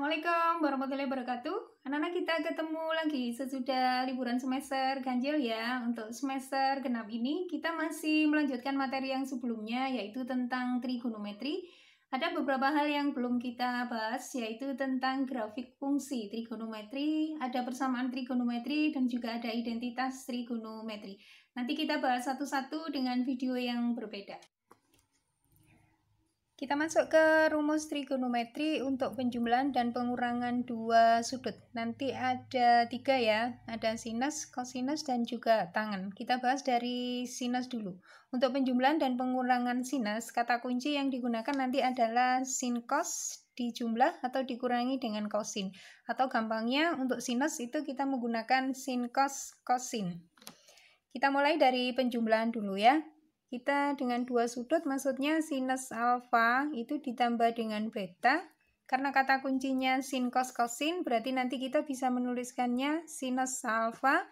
Assalamualaikum warahmatullahi wabarakatuh. Anak-anak, kita ketemu lagi sesudah liburan semester ganjil ya. Untuk semester genap ini kita masih melanjutkan materi yang sebelumnya, yaitu tentang trigonometri. Ada beberapa hal yang belum kita bahas, yaitu tentang grafik fungsi trigonometri, ada persamaan trigonometri, dan juga ada identitas trigonometri. Nanti kita bahas satu-satu dengan video yang berbeda. Kita masuk ke rumus trigonometri untuk penjumlahan dan pengurangan dua sudut. Nanti ada 3 ya, ada sinus, kosinus, dan juga tangen. Kita bahas dari sinus dulu. Untuk penjumlahan dan pengurangan sinus, kata kunci yang digunakan nanti adalah sin cos dijumlah atau dikurangi dengan kosin. Atau gampangnya untuk sinus itu kita menggunakan sin cos kosin. Kita mulai dari penjumlahan dulu ya. Kita dengan dua sudut maksudnya sinus alfa itu ditambah dengan beta. Karena kata kuncinya sin cos kosin, berarti nanti kita bisa menuliskannya sinus alfa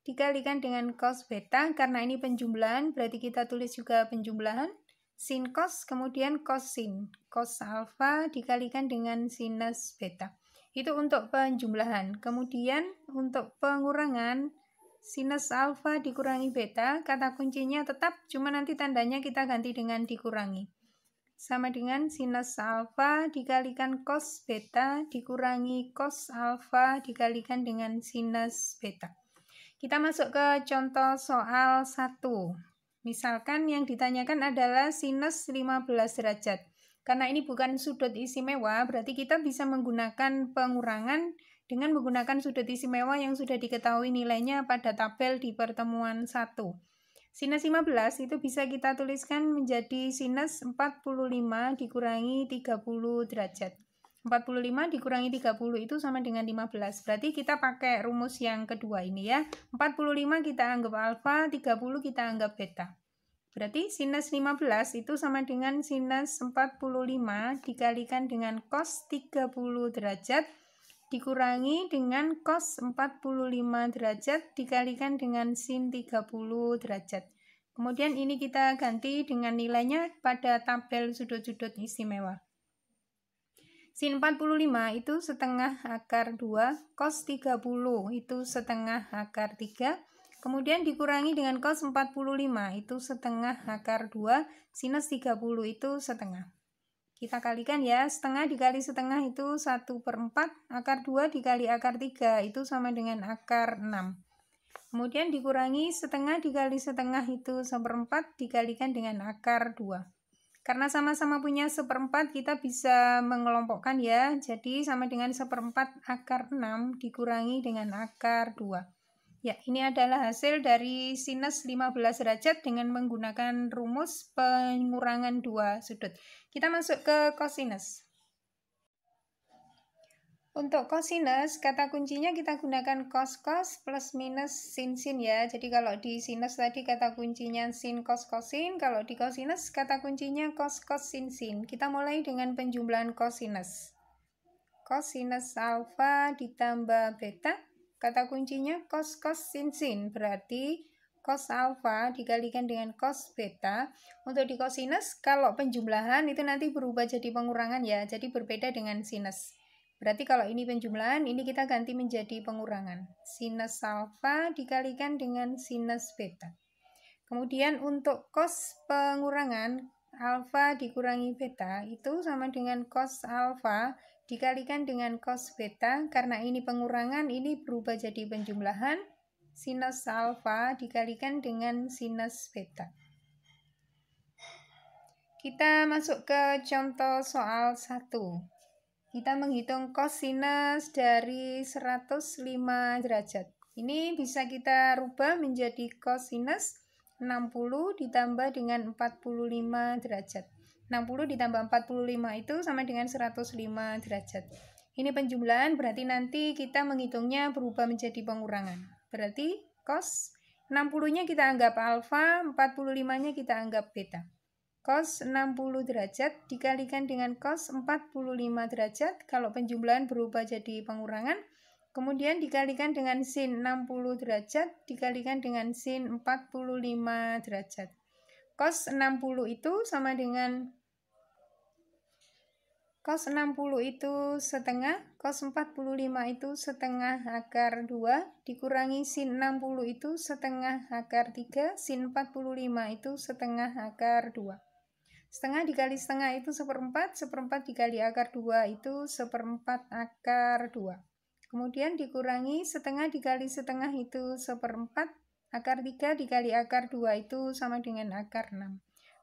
dikalikan dengan cos beta. Karena ini penjumlahan, berarti kita tulis juga penjumlahan. Sin cos kemudian kosin. Cos alfa dikalikan dengan sinus beta. Itu untuk penjumlahan. Kemudian untuk pengurangan, sinus alfa dikurangi beta, kata kuncinya tetap, cuma nanti tandanya kita ganti dengan dikurangi. Sama dengan sinus alfa dikalikan cos beta dikurangi cos alfa dikalikan dengan sinus beta. Kita masuk ke contoh soal 1. Misalkan yang ditanyakan adalah sinus 15 derajat. Karena ini bukan sudut istimewa, berarti kita bisa menggunakan pengurangan dengan menggunakan sudut istimewa yang sudah diketahui nilainya pada tabel di pertemuan 1. Sinus 15 itu bisa kita tuliskan menjadi sinus 45 dikurangi 30 derajat. 45 dikurangi 30 itu sama dengan 15. Berarti kita pakai rumus yang kedua ini ya. 45 kita anggap alfa, 30 kita anggap beta. Berarti sinus 15 itu sama dengan sinus 45 dikalikan dengan cos 30 derajat dikurangi dengan cos 45 derajat dikalikan dengan sin 30 derajat. Kemudian ini kita ganti dengan nilainya pada tabel sudut-sudut istimewa. Sin 45 itu setengah akar 2, cos 30 itu setengah akar 3, kemudian dikurangi dengan cos 45 itu setengah akar 2, sinus 30 itu setengah. Kita kalikan ya, setengah dikali setengah itu 1/4, akar 2 dikali akar 3 itu sama dengan akar 6. Kemudian dikurangi setengah dikali setengah itu 1/4 dikalikan dengan akar 2. Karena sama-sama punya 1/4 kita bisa mengelompokkan ya, jadi sama dengan 1/4 akar 6 dikurangi dengan akar 2. Ya, ini adalah hasil dari sinus 15 derajat dengan menggunakan rumus pengurangan dua sudut. Kita masuk ke kosinus. Untuk kosinus, kata kuncinya kita gunakan cos-cos plus minus sin-sin ya. Jadi kalau di sinus tadi kata kuncinya sin cos kosin, kalau di kosinus kata kuncinya cos-cos sin-sin. Kita mulai dengan penjumlahan kosinus. Kosinus alfa ditambah beta. Kata kuncinya cos cos sin sin, berarti cos alfa dikalikan dengan cos beta. Untuk di kosinus kalau penjumlahan itu nanti berubah jadi pengurangan ya, jadi berbeda dengan sinus. Berarti kalau ini penjumlahan, ini kita ganti menjadi pengurangan. Sinus alfa dikalikan dengan sinus beta. Kemudian untuk cos pengurangan, alfa dikurangi beta itu sama dengan cos alfa dikalikan dengan cos beta. Karena ini pengurangan, ini berubah jadi penjumlahan. Sinus alfa dikalikan dengan sinus beta. Kita masuk ke contoh soal 1. Kita menghitung kosinus dari 105 derajat. Ini bisa kita rubah menjadi kosinus 60 ditambah dengan 45 derajat. 60 ditambah 45 itu sama dengan 105 derajat. Ini penjumlahan, berarti nanti kita menghitungnya berubah menjadi pengurangan. Berarti cos 60-nya kita anggap alfa, 45-nya kita anggap beta. Cos 60 derajat dikalikan dengan cos 45 derajat, kalau penjumlahan berubah jadi pengurangan. Kemudian dikalikan dengan sin 60 derajat dikalikan dengan sin 45 derajat. Cos 60 itu sama dengan Cos 60 itu setengah, cos 45 itu setengah akar 2, dikurangi sin 60 itu setengah akar 3, sin 45 itu setengah akar 2. Setengah dikali setengah itu seperempat, seperempat dikali akar 2 itu seperempat akar 2. Kemudian dikurangi setengah dikali setengah itu seperempat, akar 3 dikali akar 2 itu sama dengan akar 6.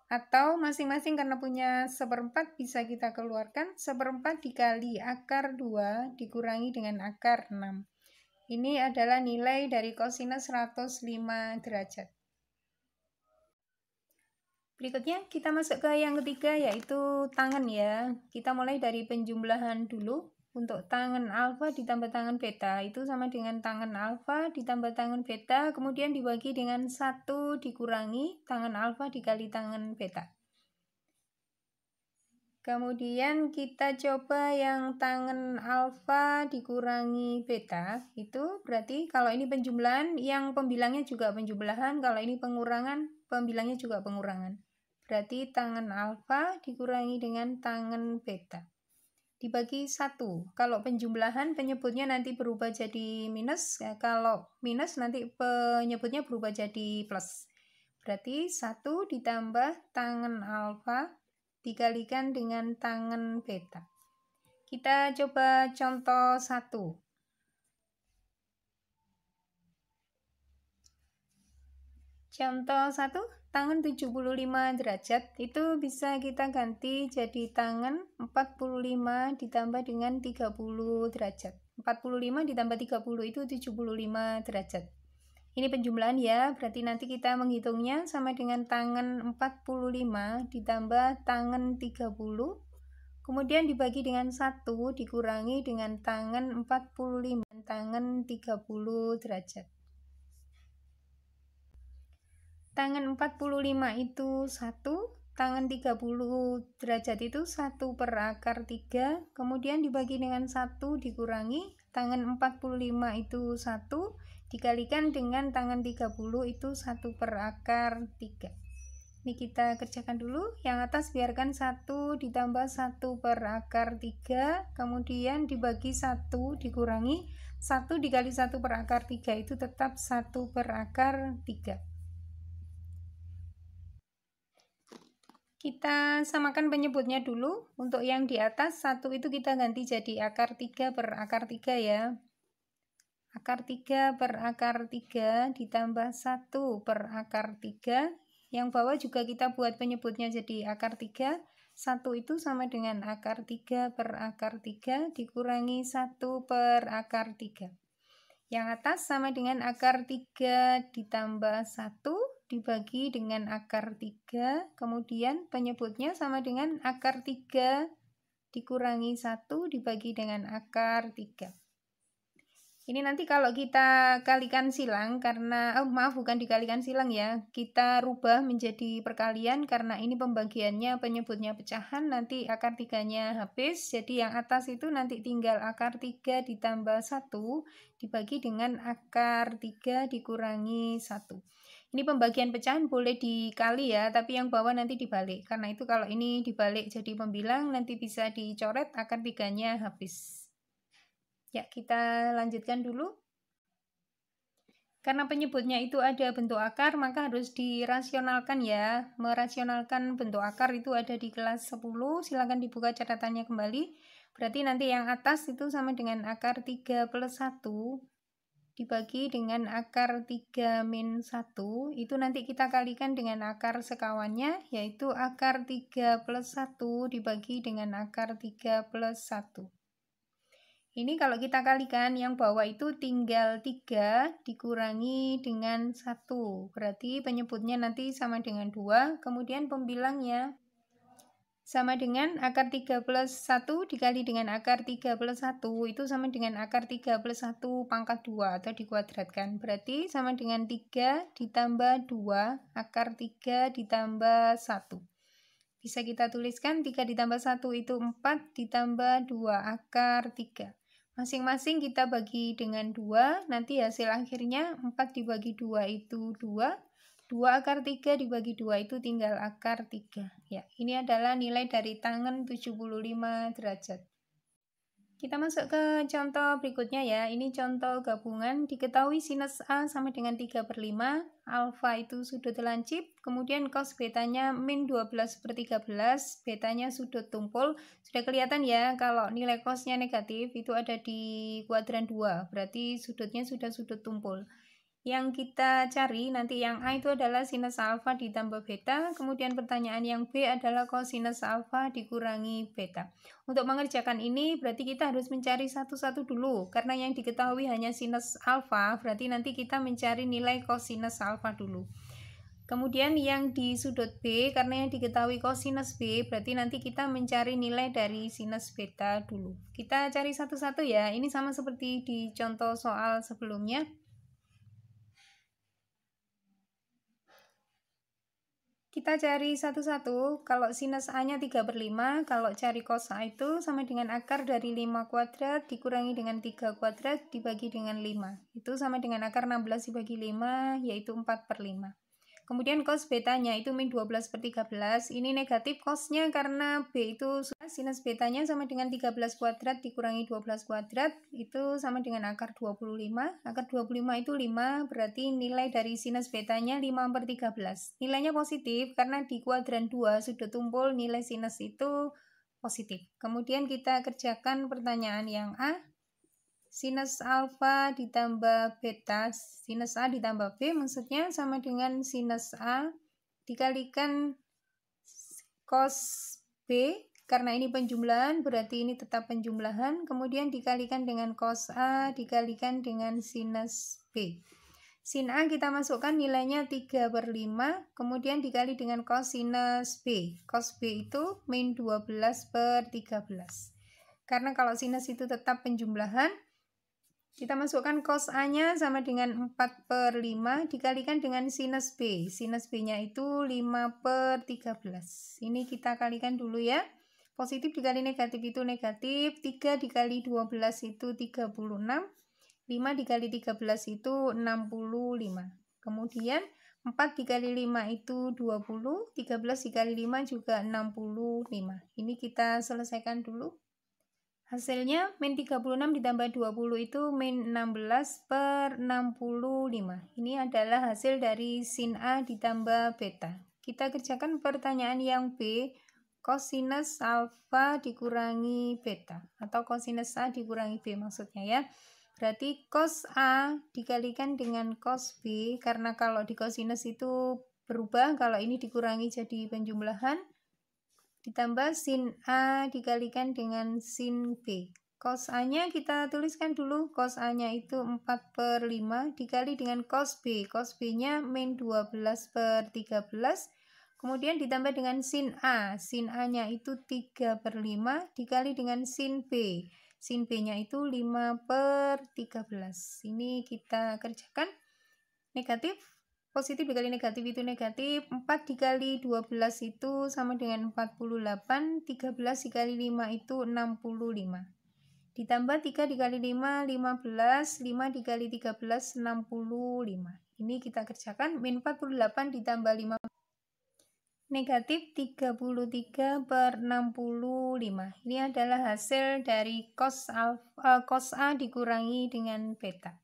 Atau masing-masing karena punya seperempat bisa kita keluarkan seperempat dikali akar 2 dikurangi dengan akar 6. Ini adalah nilai dari kosinus 105 derajat. Berikutnya kita masuk ke yang ketiga yaitu tangen ya. Kita mulai dari penjumlahan dulu. Untuk tangen alfa ditambah tangen beta itu sama dengan tangen alfa ditambah tangen beta, kemudian dibagi dengan 1 dikurangi tangen alfa dikali tangen beta. Kemudian kita coba yang tangen alfa dikurangi beta, itu berarti kalau ini penjumlahan, yang pembilangnya juga penjumlahan, kalau ini pengurangan, pembilangnya juga pengurangan. Berarti tangen alfa dikurangi dengan tangen beta. Dibagi 1. Kalau penjumlahan penyebutnya nanti berubah jadi minus, ya, kalau minus nanti penyebutnya berubah jadi plus. Berarti 1 ditambah tangen alfa dikalikan dengan tangen beta. Kita coba contoh 1. Contoh 1. Tangen 75 derajat itu bisa kita ganti jadi tangen 45 ditambah dengan 30 derajat. 45 ditambah 30 itu 75 derajat. Ini penjumlahan ya, berarti nanti kita menghitungnya sama dengan tangen 45 ditambah tangen 30. Kemudian dibagi dengan 1 dikurangi dengan tangen 45 dan tangen 30 derajat. Tangen 45 itu 1, tangen 30 derajat itu 1 per akar 3, kemudian dibagi dengan 1 dikurangi, tangen 45 itu 1, dikalikan dengan tangen 30 itu 1 per akar 3. Ini kita kerjakan dulu, yang atas biarkan 1 ditambah 1 per akar 3, kemudian dibagi 1 dikurangi, 1 dikali 1 per akar 3 itu tetap 1 per akar 3. Kita samakan penyebutnya dulu. Untuk yang di atas 1 itu kita ganti jadi akar 3 per akar 3 ya. Akar 3 per akar 3 ditambah 1 per akar 3. Yang bawah juga kita buat penyebutnya jadi akar 3. 1 itu sama dengan akar 3 per akar 3 dikurangi 1 per akar 3. Yang atas sama dengan akar 3 ditambah 1 dibagi dengan akar 3, kemudian penyebutnya sama dengan akar 3 dikurangi 1 dibagi dengan akar 3. Ini nanti kalau kita kalikan silang, karena, bukan dikalikan silang ya, kita rubah menjadi perkalian, karena ini pembagiannya penyebutnya pecahan, nanti akar 3-nya habis, jadi yang atas itu nanti tinggal akar 3 ditambah 1 dibagi dengan akar 3 dikurangi 1. Ini pembagian pecahan boleh dikali ya, tapi yang bawah nanti dibalik. Karena itu kalau ini dibalik jadi pembilang, nanti bisa dicoret akar 3-nya habis. Ya, kita lanjutkan dulu. Karena penyebutnya itu ada bentuk akar, maka harus dirasionalkan ya. Merasionalkan bentuk akar itu ada di kelas 10, silakan dibuka catatannya kembali. Berarti nanti yang atas itu sama dengan akar 3 plus 1 dibagi dengan akar 3 min 1, itu nanti kita kalikan dengan akar sekawannya, yaitu akar 3 plus 1 dibagi dengan akar 3 plus 1. Ini kalau kita kalikan, yang bawah itu tinggal 3 dikurangi dengan 1, berarti penyebutnya nanti sama dengan 2, kemudian pembilangnya sama dengan akar 3 plus 1 dikali dengan akar 3 plus 1 itu sama dengan akar 3 plus 1 pangkat 2 atau dikuadratkan. Berarti sama dengan 3 ditambah 2 akar 3 ditambah 1. Bisa kita tuliskan 3 ditambah 1 itu 4 ditambah 2 akar 3. Masing-masing kita bagi dengan 2, nanti hasil akhirnya 4 dibagi 2 itu 2. 2 akar 3 dibagi 2 itu tinggal akar 3. Ya, ini adalah nilai dari tangen 75 derajat. Kita masuk ke contoh berikutnya ya. Ini contoh gabungan. Diketahui sinus A sama dengan 3/5. Alfa itu sudut lancip. Kemudian cos betanya min 12/13. Betanya sudut tumpul. Sudah kelihatan ya kalau nilai cosnya negatif itu ada di kuadran 2. Berarti sudutnya sudah sudut tumpul. Yang kita cari nanti yang A itu adalah sinus alfa ditambah beta, kemudian pertanyaan yang B adalah kosinus alfa dikurangi beta. Untuk mengerjakan ini berarti kita harus mencari satu-satu dulu, karena yang diketahui hanya sinus alfa, berarti nanti kita mencari nilai kosinus alfa dulu. Kemudian yang di sudut B, karena yang diketahui kosinus B, berarti nanti kita mencari nilai dari sinus beta dulu. Kita cari satu-satu ya, ini sama seperti di contoh soal sebelumnya. Kita cari satu-satu. Kalau sinus A-nya 3/5, kalau cari cos A itu sama dengan akar dari 5 kuadrat dikurangi dengan 3 kuadrat dibagi dengan 5. Itu sama dengan akar 16 dibagi 5, yaitu 4/5. Kemudian cos betanya itu min 12/13. Ini negatif cosnya karena B itu sinus betanya sama dengan 13 kuadrat dikurangi 12 kuadrat. Itu sama dengan akar 25. Akar 25 itu 5, berarti nilai dari sinus betanya 5/13. Nilainya positif karena di kuadran 2 sudut tumpul nilai sinus itu positif. Kemudian kita kerjakan pertanyaan yang A. Sinus alfa ditambah beta, sinus A ditambah B maksudnya sama dengan sinus A dikalikan cos B, karena ini penjumlahan berarti ini tetap penjumlahan, kemudian dikalikan dengan cos A dikalikan dengan sinus B. Sin A kita masukkan nilainya 3/5, kemudian dikali dengan cosinus B. Cos B itu min 12/13. Karena kalau sinus itu tetap penjumlahan, kita masukkan cos A-nya sama dengan 4/5 dikalikan dengan sinus B. Sinus B-nya itu 5/13. Ini kita kalikan dulu ya. Positif dikali negatif itu negatif. 3 dikali 12 itu 36. 5 dikali 13 itu 65. Kemudian 4 dikali 5 itu 20. 13 dikali 5 juga 65. Ini kita selesaikan dulu. Hasilnya min 36 ditambah 20 itu min 16/65. Ini adalah hasil dari sin A ditambah beta. Kita kerjakan pertanyaan yang B. Kosinus alfa dikurangi beta. Atau kosinus A dikurangi B maksudnya ya. Berarti cos A dikalikan dengan cos B. Karena kalau di kosinus itu berubah. Kalau ini dikurangi jadi penjumlahan. Ditambah sin A dikalikan dengan sin B. Cos A-nya kita tuliskan dulu. Cos A-nya itu 4/5 dikali dengan cos B. Cos B-nya min 12/13. Kemudian ditambah dengan sin A. Sin A-nya itu 3/5 dikali dengan sin B. Sin B-nya itu 5/13. Ini kita kerjakan. Negatif. Positif dikali negatif itu negatif. 4 dikali 12 itu sama dengan 48. 13 dikali 5 itu 65. Ditambah 3 dikali 5, 15. 5 dikali 13, 65. Ini kita kerjakan. Min 48 ditambah 5. Negatif 33/65. Ini adalah hasil dari cos A dikurangi dengan beta.